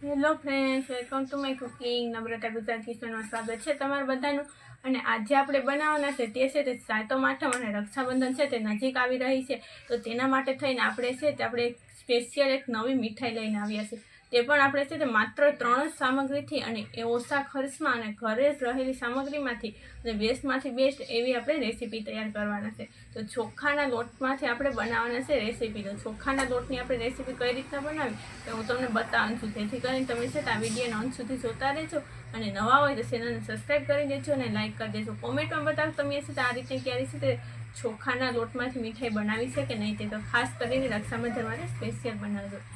Hello friends, welcome to my cooking. Namrata Gujarat કિચનમાં સ્વાગત છે તમારું બધાનું. અને આજે આપણે બનાવવાના છે તે છે તે સાતમ આઠમ અને રક્ષાબંધન છે તે નજીક આવી રહી છે. તો તેના માટે થઈને આપણે છે તે આપણે સ્પેશિયલ એક નવી મીઠાઈ લઈને આવ્યા છે. તે પણ આપણે છે તે માત્ર 3 જ સામગ્રીથી અને એ ઓછા ખર્ચમાં અને ઘરે જ રહેલી સામગ્રીમાંથી અને બેસ્ટમાંથી બેસ્ટ એવી આપણે રેસીપી તૈયાર કરવાના છે. તો ચોખાના લોટમાંથી આપણે બનાવવાના છે રેસીપી. તો ચોખાના લોટની આપણે રેસીપી કઈ રીતના બનાવી તો હું તમને બતાવું છું. જેથી કરીને તમે છે આ વિડીયોનો અંત સુધી જોતા રહેજો અને નવા હોય તો ચેનલને સબસ્ક્રાઈબ કરી દેજો અને લાઈક કરી દેજો. કોમેન્ટમાં બતાવો તમે છે આ રીતે ક્યારે છે તે ચોખાના લોટમાંથી મીઠાઈ બનાવી છે કે નહીં. તે તો ખાસ કરીને રક્ષાબંધન માટે સ્પેશિયલ બનાવજો.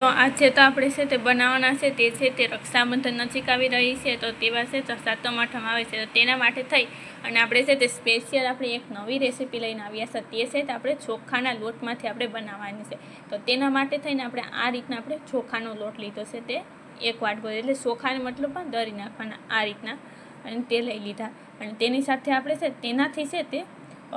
તો આજે તો આપણે છે તે બનાવવાના છે તે છે તે રક્ષાબંધન નજીક આવી રહી છે. તો તેવા છે તો સાતમ આઠમ આવે છે. તો તેના માટે થઈ અને આપણે છે તે સ્પેશિયલ આપણે એક નવી રેસીપી લઈને આવ્યા છે. તે છે તે આપણે ચોખાના લોટમાંથી આપણે બનાવવાની છે. તો તેના માટે થઈને આપણે આ રીતના આપણે ચોખાનો લોટ લીધો છે તે 1 વાટકો, એટલે ચોખાને મતલબ પણ દળી નાખવાના આ રીતના અને તે લઈ લીધા. અને તેની સાથે આપણે છે તેનાથી છે તે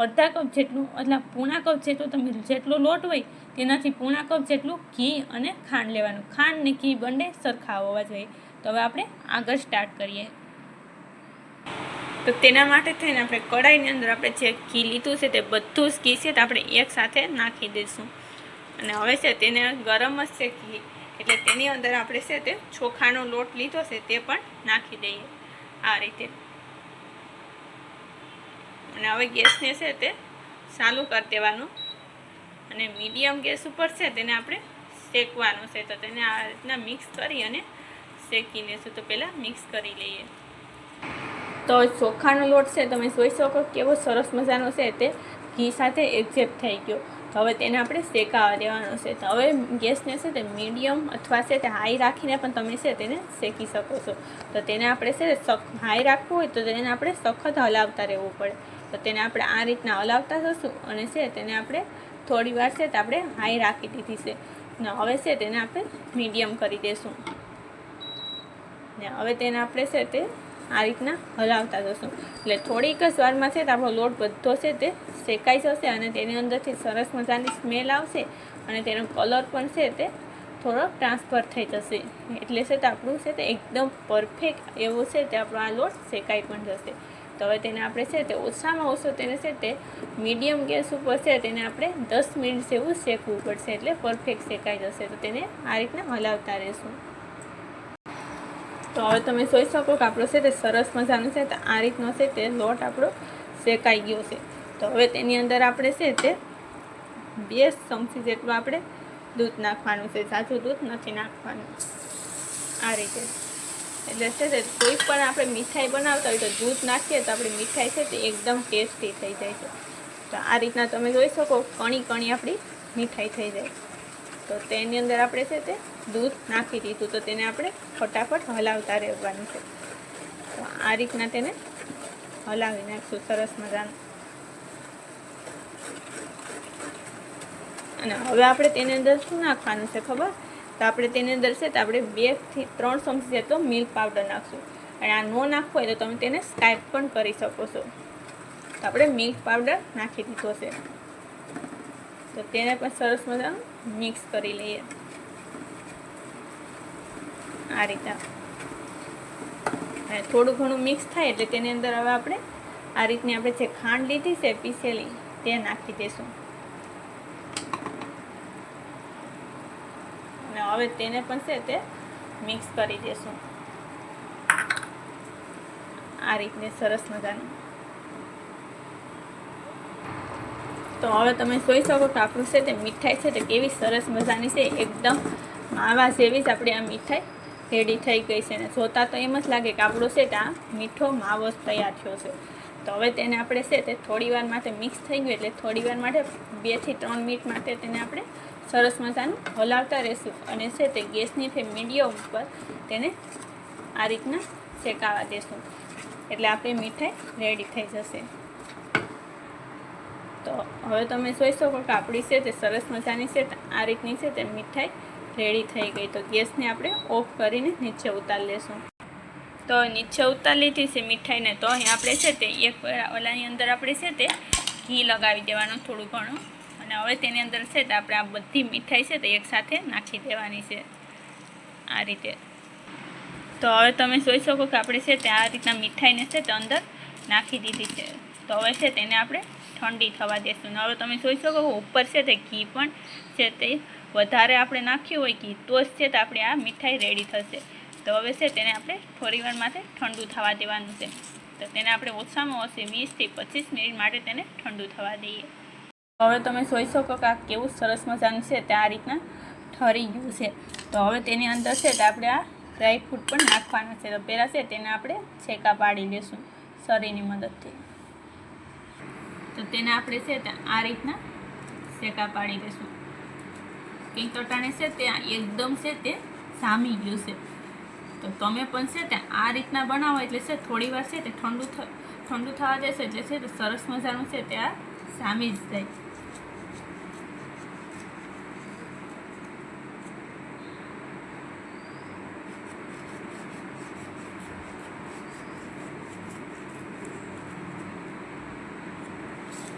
અડધા કપ જેટલું એટલે પૂણા કપ જેટલું તમે જેટલો લોટ હોય તેનાથી પૂણા કપ જેટલું ઘી અને ખાંડ લેવાનું. ખાંડ ને ઘી બંને સરખા હોવા જોઈએ. તો હવે આપણે આગળ સ્ટાર્ટ કરીએ. તો તેના માટે થઈને આપણે કઢાઈની અંદર આપણે જે ઘી લીધું છે તે બધું જ ઘી છે તે આપણે એકસાથે નાખી દઈશું. અને હવે છે તેને ગરમ જ છે ઘી, એટલે તેની અંદર આપણે છે તે ચોખાનો લોટ લીધો છે તે પણ નાખી દઈએ આ રીતે. અને હવે ગેસને છે તે ચાલુ કરી દેવાનું અને મીડિયમ ગેસ ઉપર છે તેને આપણે શેકવાનું છે. તો તેને આ રીતના મિક્સ કરી અને શેકી લેશું. તો પહેલાં મિક્સ કરી લઈએ. તો ચોખાનો લોટ છે તમે જોઈ શકો કેવો સરસ મજાનો છે તે ઘી સાથે એક્ઝેક્ટ થઈ ગયો. તો હવે તેને આપણે શેકાવા દેવાનો છે. તો હવે ગેસને છે તે મીડિયમ અથવા છે તે હાઈ રાખીને પણ તમે છે તેને શેકી શકો છો. તો તેને આપણે છે હાઈ રાખવું હોય તો તેને આપણે સખત હલાવતા રહેવું પડે. તો તેને આપણે આ રીતના હલાવતા જશું અને છે તેને આપણે થોડી વાર છે તો આપણે હાઈ રાખી દીધી છે. ને હવે છે તેને આપણે મીડિયમ કરી દઈશું. ને હવે તેને આપણે છે તે આ રીતના હલાવતા જશું. એટલે થોડીક જ વારમાં છે તો આપણો લોટ બધો છે તે શેકાઈ જશે અને તેની અંદરથી સરસ મજાની સ્મેલ આવશે અને તેનો કલર પણ છે તે થોડો ટ્રાન્સફર થઈ જશે. એટલે છે તો આપણું છે તે એકદમ પરફેક્ટ એવું છે તે આપણો આ લોટ શેકાઈ પણ જશે. તો હવે તેને આપણે છે તે ઓછામાં ઓછો તેને છે તે મીડિયમ ગેસ ઉપર છે તેને આપણે 10 મિનિટ જેવું શેકવું પડશે, એટલે પરફેક્ટ શેકાઈ જશે. તો તેને આ રીતના હલાવતા રહેશું. તો હવે તમે જોઈ શકો કે આપણો છે તે સરસ મજાનો છે તો આ રીતનો છે તે લોટ આપણો શેકાઈ ગયો છે. તો હવે તેની અંદર આપણે છે તે 2 ચમચી જેટલું આપણે દૂધ નાખવાનું છે. સાચું દૂધ નથી નાખવાનું આ રીતે. એટલે છે તે કોઈ પણ આપણે મીઠાઈ બનાવતા હોય તો દૂધ નાખીએ તો આપણી મીઠાઈ છે તે એકદમ ટેસ્ટી થઈ જાય છે. તો આ રીતના તમે જોઈ શકો કણી કણી આપણી મીઠાઈ થઈ જાય. તો તેની અંદર આપણે છે તે દૂધ નાખી દીધું. તો તેને આપણે ફટાફટ હલાવતા રહેવાનું છે. તો આ રીતના તેને હલાવી નાખશું સરસ મજાનું. અને હવે આપણે તેની અંદર શું નાખવાનું છે ખબર? તો આપણે તેની અંદર છે તો આપણે 2 થી 3 ચમચી જેટલો મિલ્ક પાવડર નાખશું. અને આ ન નાખવો હોય તો તમે તેને સ્કાઈપ પણ કરી શકો છો. તો આપણે મિલ્ક પાવડર નાખી દીધો છે. તો તેને પણ સરસ મજાનું મિક્સ કરી લઈએ આ રીતે. અને થોડું ઘણું મિક્સ થાય એટલે તેની અંદર હવે આપણે આ રીતની આપણે જે ખાંડ લીધી છે પીસેલી તે નાખી દઈશું. અને હવે તેને પણ છે તે મિક્સ કરી દઈશું આ રીતને સરસ મજાનું. તો હવે તમે જોઈ શકો કે આપણું છે તે મીઠાઈ છે તે કેવી સરસ મજાની છે. એકદમ માવા જેવી જ આપણી આ મીઠાઈ રેડી થઈ ગઈ છે. અને જોતાં તો એમ જ લાગે કે આપણો છે તે આ મીઠો માવો જ તૈયાર થયો છે. તો હવે તેને આપણે છે તે થોડી વાર માટે મિક્સ થઈ ગયું એટલે થોડી વાર માટે 2 થી 3 મિનિટ માટે તેને આપણે સરસ મજાનું હલાવતા રહેશું. અને છે તે ગેસની ફ્લેમ મીડિયમ ઉપર તેને આ રીતના શેકાવા દેશું. એટલે આપણી મીઠાઈ રેડી થઈ જશે. તો હવે તમે જોઈ શકો કે આપણી છે તે સરસ મજાની છે આ રીતની છે તે મીઠાઈ રેડી થઈ ગઈ. તો ગેસને આપણે ઓફ કરીને નીચે ઉતારી લેશું. તો નીચે ઉતારી લીધી છે મીઠાઈને. તો અહીં આપણે છે તે એક ઓલાની અંદર આપણે છે તે ઘી લગાવી દેવાનું થોડું ઘણું. અને હવે તેની અંદર છે તે આપણે આ બધી મીઠાઈ છે તે એકસાથે નાખી દેવાની છે આ રીતે. તો હવે તમે જોઈ શકો કે આપણે છે તે આ રીતના મીઠાઈને છે તે અંદર નાખી દીધી છે. તો હવે છે તેને આપણે ઠંડી થવા દેશું. હવે તમે જોઈ શકો ઉપર છે તે ઘી પણ છે તે વધારે આપણે નાખ્યું હોય ઘી તો જ છે તો આપણે આ મીઠાઈ રેડી થશે. તો હવે છે તેને આપણે થોડી વાર માટે ઠંડુ થવા દેવાનું છે. તો તેને આપણે ઓછામાં ઓછી 20 થી 25 મિનિટ માટે તેને ઠંડુ થવા દઈએ. હવે તમે જોઈ શકો કે આ કેવું સરસ મજાનું છે તે આ રીતના ઠરી ગયું છે. તો હવે તેની અંદર છે તે આપણે આ ડ્રાયફ્રૂટ પણ નાખવાના છે. તો પહેલાં છે તેને આપણે છેકા પાડી લઈશું સરીની મદદથી. તો તેને આપણે છે તે આ રીતના શેકા પાડી દઈશું. કંઈક ટટાણે છે તે એકદમ છે તે જામી ગયું છે. તો તમે પણ છે તે આ રીતના બનાવો એટલે છે થોડી વાર છે તે ઠંડુ થવા દેશે એટલે છે તે સરસ મજાનું છે તે આ જામી જ જાય.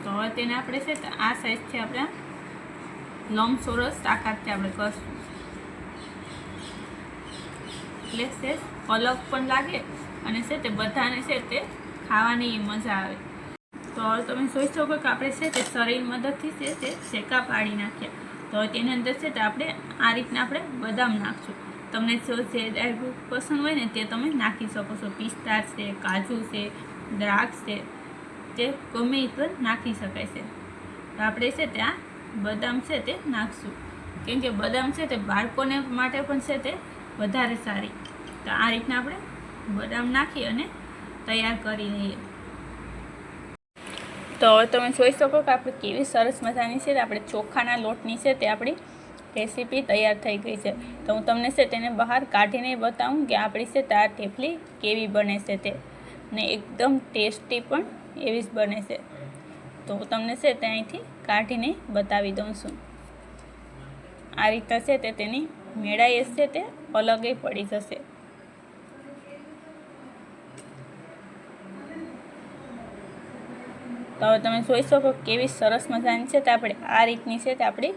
તો હવે તેને આપણે છે તો આ સાઈઝથી આપણે લંબચોરસ આકારથી આપણે કરશું એટલે છે અલગ પણ લાગે અને છે તે બધાને છે તે ખાવાની મજા આવે. તો હવે તમે જોઈ શકો કે આપણે છે તે શરીર મદદથી છે તે શેકા પાડી નાખ્યા. તો હવે તેની અંદર છે તે આપણે આ રીતના આપણે બદામ નાખશું. તમને જો જે ડ્રાયફ્રૂટ પસંદ હોય ને તે તમે નાખી શકો છો. પિસ્તા છે, કાજુ છે, દ્રાક્ષ છે, તે ગમે એ પણ નાખી શકાય છે. તો આપણે છે તે આ બદામ છે તે નાખશું કેમ કે બદામ છે તે બાળકોને માટે પણ છે તે વધારે સારી. તો આ રીતના આપણે બદામ નાખી અને તૈયાર કરી લઈએ. તો હવે તમે જોઈ શકો કે આપણે કેવી સરસ મજાની છે આપણે ચોખાના લોટની છે તે આપણી રેસીપી તૈયાર થઈ ગઈ છે. તો હું તમને છે તેને બહાર કાઢીને બતાવું કે આપણી છે તે આ ઢેફલી કેવી બને છે તે, ને એકદમ ટેસ્ટી પણ એવી જ બને છે. તો હું તમને છે તે અહીંથી કાઢીને બતાવી દઉં છું. આ રીતે છે તે તેની મેળાઈ છે તે અલગ પડી જશે. તો હવે તમે જોઈ શકો કેવી સરસ મજાની છે તે આપણે આ રીતની છે તે આપણી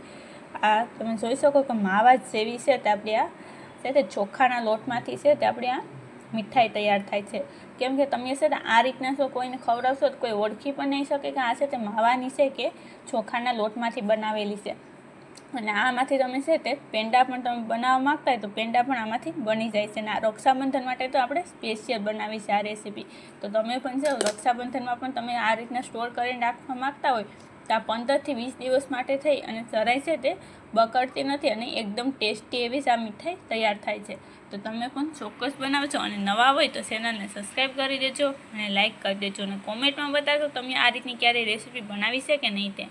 આ તમે જોઈ શકો કે માવા જેવી છે તે આપણી આ છે તે ચોખાના લોટમાંથી છે તે આપણી આ મીઠાઈ તૈયાર થાય છે. કેમ કે તમે છે ને આ રીતના જો કોઈને ખવડાવશો તો કોઈ ઓળખી પણ નહીં શકે કે આ છે તે માવાની છે કે ચોખાના લોટમાંથી બનાવેલી છે. અને આમાંથી તમે છે તે પેંડા પણ તમે બનાવવા માગતા હોય તો પેંડા પણ આમાંથી બની જાય છે. અને આ રક્ષાબંધન માટે તો આપણે સ્પેશિયલ બનાવી છે આ રેસીપી. તો તમે પણ જો રક્ષાબંધનમાં પણ તમે આ રીતના સ્ટોર કરીને રાખવા માગતા હોય તો આ 15 થી 20 દિવસ માટે થઈ અને જરાય છે તે બગડતી નથી અને એકદમ ટેસ્ટી એવી જ આ મીઠાઈ તૈયાર થાય છે. તો તમે પણ ચોક્કસ બનાવજો અને નવા હોય તો ચેનલને સબસ્ક્રાઈબ કરી દેજો અને લાઇક કરી દેજો અને કોમેન્ટમાં બતાવજો તમે આ રીતની ક્યારેય રેસીપી બનાવી છે કે નહીં તે.